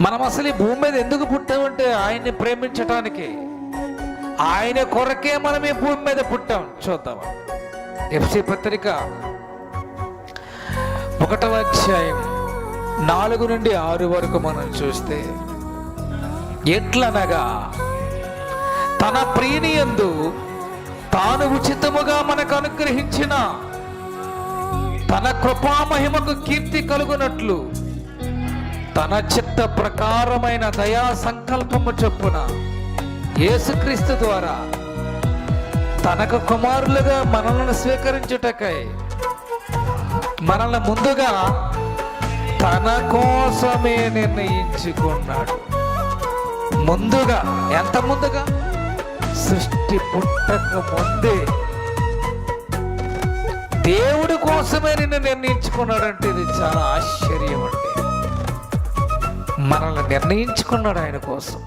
మనం అసలు ఈ భూమి మీద ఎందుకు పుట్టామంటే ఆయన్ని ప్రేమించటానికి, ఆయన కొరకే మనం ఈ భూమి మీద పుట్టాం. చూద్దాం ఎఫ్సీ పత్రిక 1వ అధ్యాయం 4 నుండి 6 వరకు మనం చూస్తే, ఎట్లనగా తన ప్రియనియందు తాను ఉచితముగా మనకు అనుగ్రహించిన తన కృపామహిమకు కీర్తి కలుగునట్లు తన చిత్త ప్రకారమైన దయా సంకల్పము చొప్పున యేసుక్రీస్తు ద్వారా తనకు కుమారులుగా మనల్ని స్వీకరించుటకై మనల్ని ముందుగా తన కోసమే నిర్ణయించుకున్నాడు. ముందుగా, ఎంత ముందుగా? సృష్టి పుట్టక ముందే దేవుడి కోసమే నిన్ను నిర్ణయించుకున్నాడంటే ఇది చాలా ఆశ్చర్యం అండి. మనల్ని నిర్ణయించుకున్నాడు ఆయన కోసం.